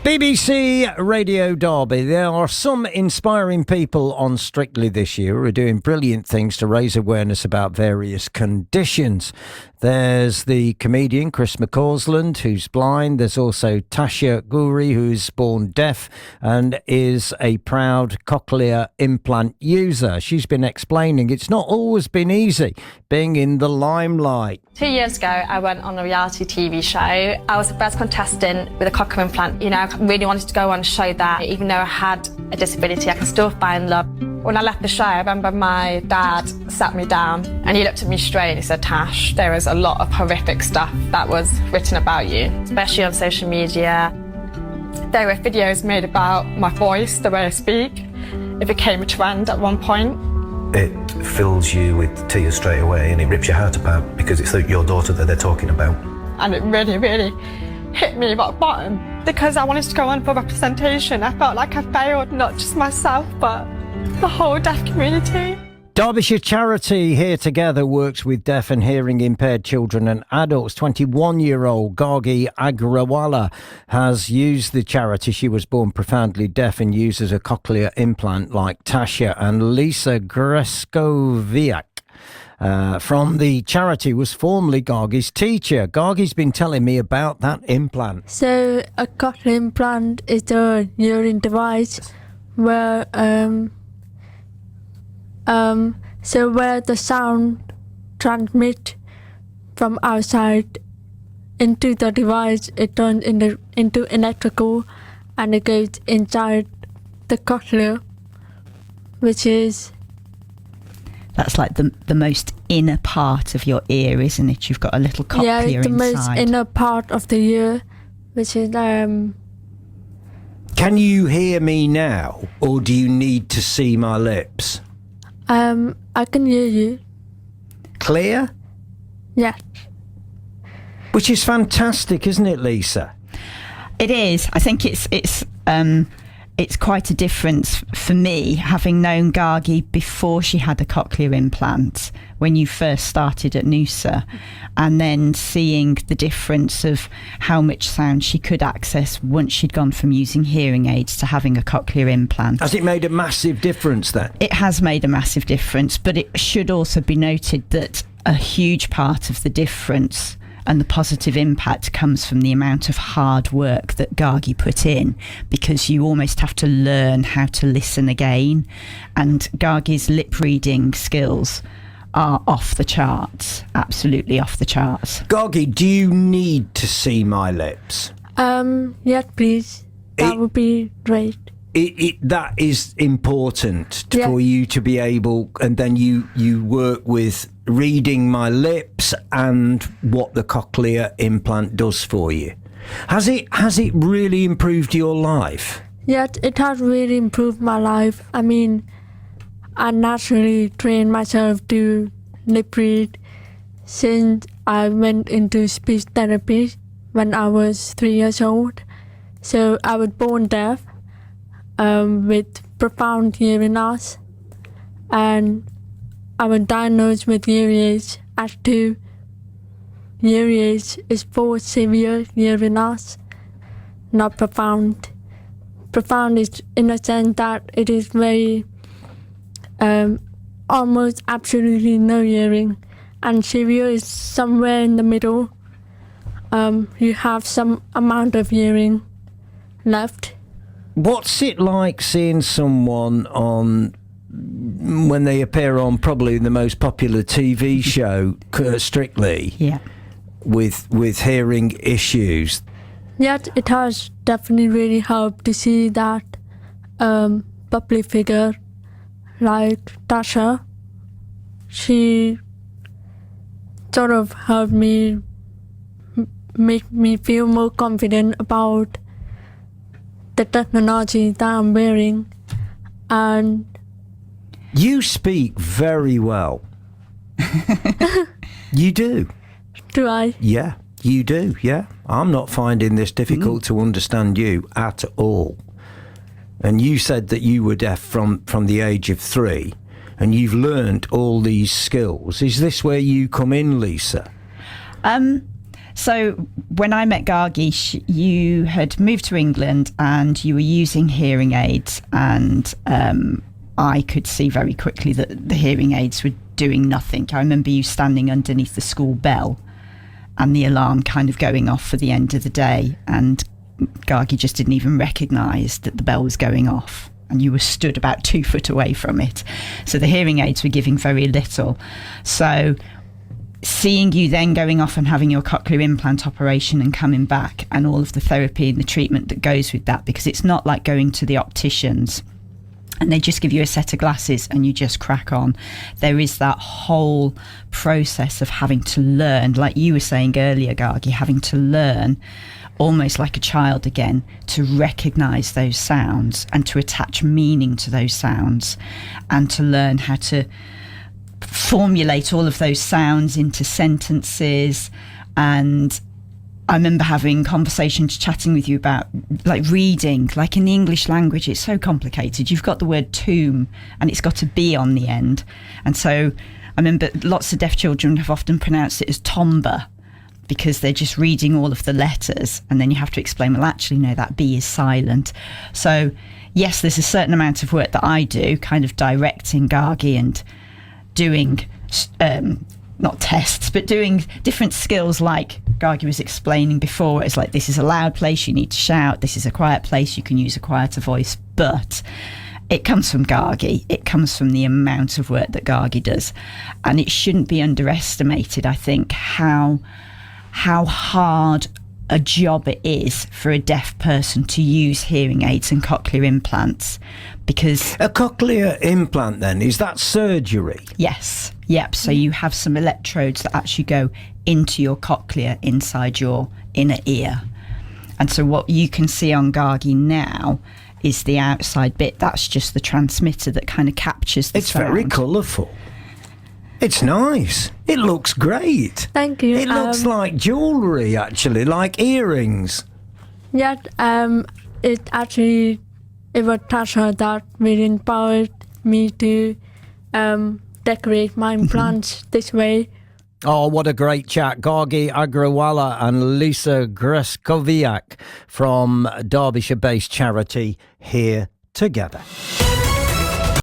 BBC Radio Derby. There are some inspiring people on Strictly this year who are doing brilliant things to raise awareness about various conditions. There's the comedian Chris McCausland, who's blind. There's also Tasha Ghouri, who's born deaf and is a proud cochlear implant user. She's been explaining it's not always been easy being in the limelight. 2 years ago, I went on a reality TV show. I was the first contestant with a cochlear implant. You know, I really wanted to go on and show that even though I had a disability, I can still find love. When I left the show, I remember my dad sat me down and he looked at me straight and he said, "Tash, there is a lot of horrific stuff that was written about you, especially on social media. There were videos made about my voice, the way I speak. It became a trend at one point. It fills you with tears straight away and it rips your heart apart because it's your daughter that they're talking about. And it really, really hit me rock bottom because I wanted to go on for representation. I felt like I failed, not just myself, but the whole deaf community. Derbyshire Charity Here Together works with deaf and hearing impaired children and adults. 21-year-old Gargi Agrawala has used the charity. She was born profoundly deaf and uses a cochlear implant like Tasha. And Lisa Greskoviak from the charity was formerly Gargi's teacher. Gargi's been telling me about that implant. So a cochlear implant is a hearing device where where the sound transmits from outside into the device, it turns into electrical and it goes inside the cochlear, which is... That's like the most inner part of your ear, isn't it? You've got a little cochlear inside. Yeah, the most inner part of the ear, which is... Can you hear me now, or do you need to see my lips? I can hear you. Clear? Yeah. Which is fantastic, isn't it, Lisa? It is. I think it's quite a difference for me, having known Gargi before she had a cochlear implant, when you first started at Noosa, and then seeing the difference of how much sound she could access once she'd gone from using hearing aids to having a cochlear implant. Has it made a massive difference then? It has made a massive difference, but it should also be noted that a huge part of the difference and the positive impact comes from the amount of hard work that Gargi put in, because you almost have to learn how to listen again. And Gargi's lip reading skills are off the charts, absolutely off the charts. Gargi, do you need to see my lips? Yes, please. That would be great. That is important for you to be able, and then you work with reading my lips and what the cochlear implant does for you. Has it really improved your life? Yes, it has really improved my life. I mean, I naturally trained myself to lip read since I went into speech therapy when I was 3 years old. So I was born deaf with profound hearing loss, and I was diagnosed with hearing aids at 2. Hearing aids is for severe hearing loss, not profound. Profound is in a sense that it is very almost absolutely no hearing, and severe is somewhere in the middle. You have some amount of hearing left. What's it like seeing someone when they appear on probably the most popular TV show, Strictly, with hearing issues? Yes, it has definitely really helped to see that public figure like Tasha. She sort of helped me, make me feel more confident about the technology that I'm wearing. And you speak very well. You do. Do I? Yeah, you do, yeah. I'm not finding this difficult to understand you at all. And you said that you were deaf from the age of 3, and you've learned all these skills. Is this where you come in, Lisa? So when I met Gargi, you had moved to England and you were using hearing aids, and I could see very quickly that the hearing aids were doing nothing. I remember you standing underneath the school bell and the alarm kind of going off for the end of the day, and Gargi just didn't even recognise that the bell was going off, and you were stood about 2 foot away from it. So the hearing aids were giving very little. So seeing you then going off and having your cochlear implant operation and coming back, and all of the therapy and the treatment that goes with that, because it's not like going to the opticians and they just give you a set of glasses and you just crack on. There is that whole process of having to learn, like you were saying earlier, Gargi, having to learn almost like a child again, to recognise those sounds and to attach meaning to those sounds, and to learn how to formulate all of those sounds into sentences. And I remember having conversations, chatting with you about like reading, like in the English language, it's so complicated. You've got the word tomb and it's got a B on the end. And so I remember lots of deaf children have often pronounced it as tomba, because they're just reading all of the letters, and then you have to explain, well, actually, no, that B is silent. So yes, there's a certain amount of work that I do, kind of directing Gargi and doing not tests, but doing different skills, like Gargi was explaining before. It's like, this is a loud place, you need to shout. This is a quiet place, you can use a quieter voice. But it comes from Gargi. It comes from the amount of work that Gargi does. And it shouldn't be underestimated, I think, how hard a job it is for a deaf person to use hearing aids and cochlear implants. Because a cochlear implant, then, is that surgery? Yes. Yep. So you have some electrodes that actually go into your cochlea inside your inner ear. And so what you can see on Gargi now is the outside bit. That's just the transmitter that kind of captures the sound. It's very colourful. It's nice. It looks great. Thank you. It looks like jewellery, actually, like earrings. Yeah, it was Tasha that really empowered me to decorate my implants this way. Oh, what a great chat. Gargi Agrawala and Lisa Greskoviak from Derbyshire-based charity Here Together.